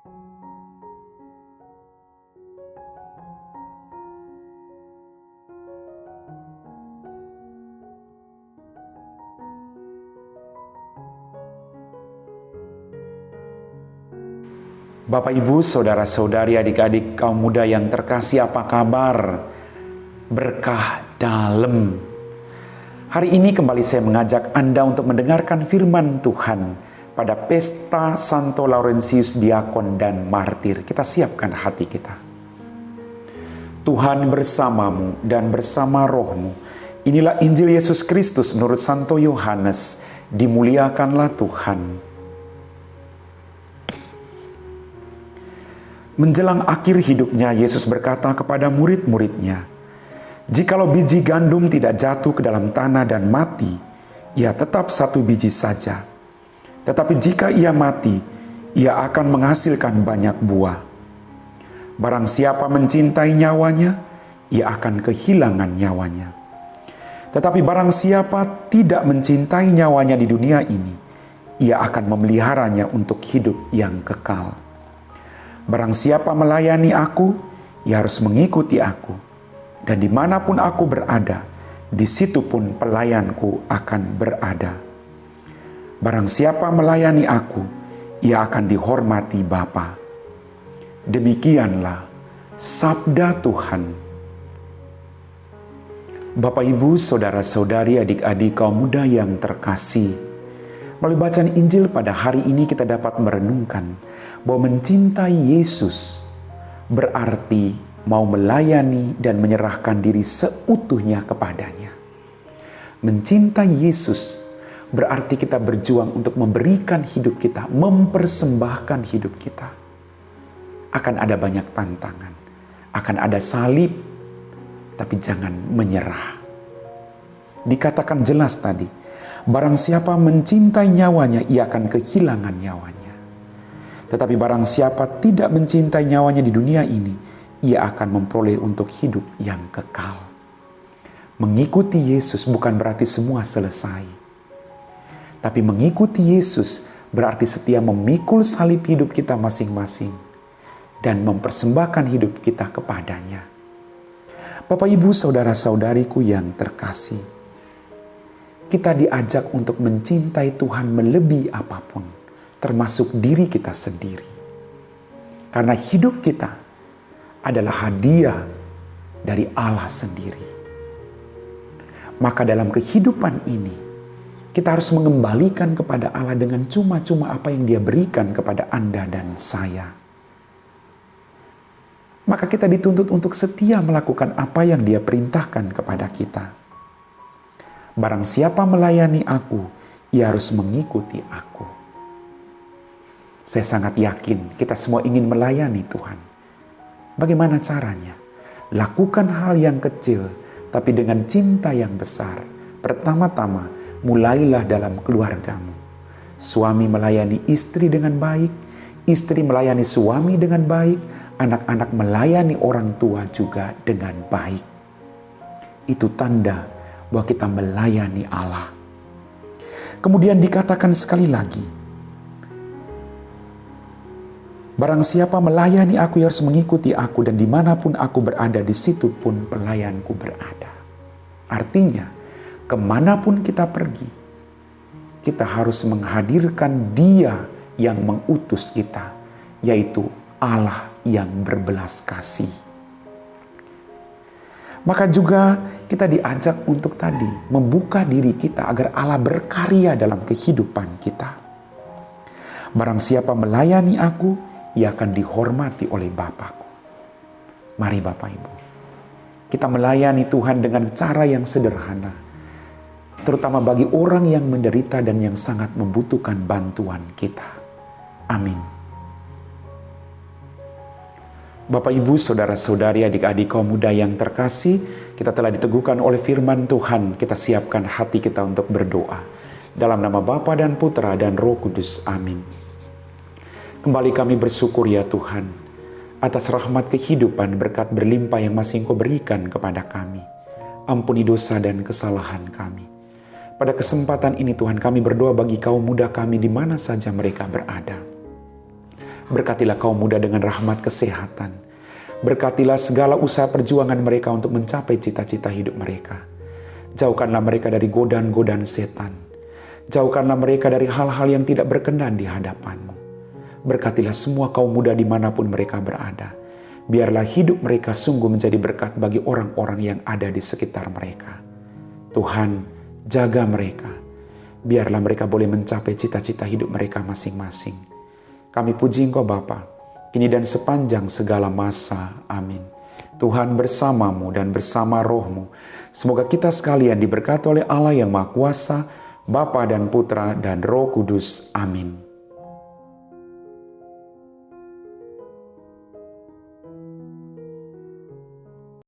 Bapak, Ibu, saudara-saudari, adik-adik kaum muda yang terkasih, apa kabar? Berkah dalam. Hari ini kembali saya mengajak Anda untuk mendengarkan firman Tuhan pada pesta Santo Laurentius Diakon dan Martir. Kita siapkan hati kita. Tuhan bersamamu dan bersama rohmu. Inilah Injil Yesus Kristus menurut Santo Yohanes. Dimuliakanlah Tuhan. Menjelang akhir hidupnya, Yesus berkata kepada murid-muridnya, "Jikalau biji gandum tidak jatuh ke dalam tanah dan mati, ia tetap satu biji saja. Tetapi jika ia mati, ia akan menghasilkan banyak buah. Barang siapa mencintai nyawanya, ia akan kehilangan nyawanya. Tetapi barang siapa tidak mencintai nyawanya di dunia ini, ia akan memeliharanya untuk hidup yang kekal. Barang siapa melayani aku, ia harus mengikuti aku. Dan dimanapun aku berada, di situ pun pelayanku akan berada. Barang siapa melayani aku, ia akan dihormati Bapa." Demikianlah sabda Tuhan. Bapak, Ibu, saudara-saudari, adik-adik kaum muda yang terkasih, melalui bacaan Injil pada hari ini kita dapat merenungkan bahwa mencintai Yesus berarti mau melayani dan menyerahkan diri seutuhnya kepadanya. Mencintai Yesus berarti kita berjuang untuk memberikan hidup kita, mempersembahkan hidup kita. Akan ada banyak tantangan, akan ada salib, tapi jangan menyerah. Dikatakan jelas tadi, barang siapa mencintai nyawanya, ia akan kehilangan nyawanya. Tetapi barang siapa tidak mencintai nyawanya di dunia ini, ia akan memperoleh untuk hidup yang kekal. Mengikuti Yesus bukan berarti semua selesai. Tapi mengikuti Yesus berarti setia memikul salib hidup kita masing-masing dan mempersembahkan hidup kita kepadanya. Bapak, Ibu, saudara-saudariku yang terkasih, kita diajak untuk mencintai Tuhan melebihi apapun, termasuk diri kita sendiri. Karena hidup kita adalah hadiah dari Allah sendiri. Maka dalam kehidupan ini, kita harus mengembalikan kepada Allah dengan cuma-cuma apa yang Dia berikan kepada Anda dan saya. Maka kita dituntut untuk setia melakukan apa yang Dia perintahkan kepada kita. Barang siapa melayani aku, ia harus mengikuti aku. Saya sangat yakin kita semua ingin melayani Tuhan. Bagaimana caranya? Lakukan hal yang kecil, tapi dengan cinta yang besar. Pertama-tama, mulailah dalam keluargamu. Suami melayani istri dengan baik, istri melayani suami dengan baik, anak-anak melayani orang tua juga dengan baik. Itu tanda bahwa kita melayani Allah. Kemudian dikatakan sekali lagi, barang siapa melayani aku, ia harus mengikuti aku, dan dimanapun aku berada, di situ pun pelayanku berada. Artinya, kemanapun kita pergi, kita harus menghadirkan Dia yang mengutus kita, yaitu Allah yang berbelas kasih. Maka juga kita diajak untuk tadi membuka diri kita agar Allah berkarya dalam kehidupan kita. Barang siapa melayani aku, ia akan dihormati oleh Bapakku. Mari Bapak Ibu, kita melayani Tuhan dengan cara yang sederhana, terutama bagi orang yang menderita dan yang sangat membutuhkan bantuan kita. Amin. Bapak, Ibu, saudara-saudari, adik-adik kaum muda yang terkasih, kita telah diteguhkan oleh firman Tuhan. Kita siapkan hati kita untuk berdoa. Dalam nama Bapa dan Putra dan Roh Kudus. Amin. Kembali kami bersyukur ya Tuhan, atas rahmat kehidupan, berkat berlimpah yang masih Engkau berikan kepada kami. Ampuni dosa dan kesalahan kami. Pada kesempatan ini Tuhan, kami berdoa bagi kaum muda kami di mana saja mereka berada. Berkatilah kaum muda dengan rahmat kesehatan. Berkatilah segala usaha perjuangan mereka untuk mencapai cita-cita hidup mereka. Jauhkanlah mereka dari godaan-godaan setan. Jauhkanlah mereka dari hal-hal yang tidak berkenan di hadapan-Mu. Berkatilah semua kaum muda dimanapun mereka berada. Biarlah hidup mereka sungguh menjadi berkat bagi orang-orang yang ada di sekitar mereka. Tuhan, jaga mereka. Biarlah mereka boleh mencapai cita-cita hidup mereka masing-masing. Kami puji Engkau Bapa, kini dan sepanjang segala masa. Amin. Tuhan bersamamu dan bersama rohmu. Semoga kita sekalian diberkati oleh Allah yang Maha Kuasa, Bapa dan Putra dan Roh Kudus. Amin.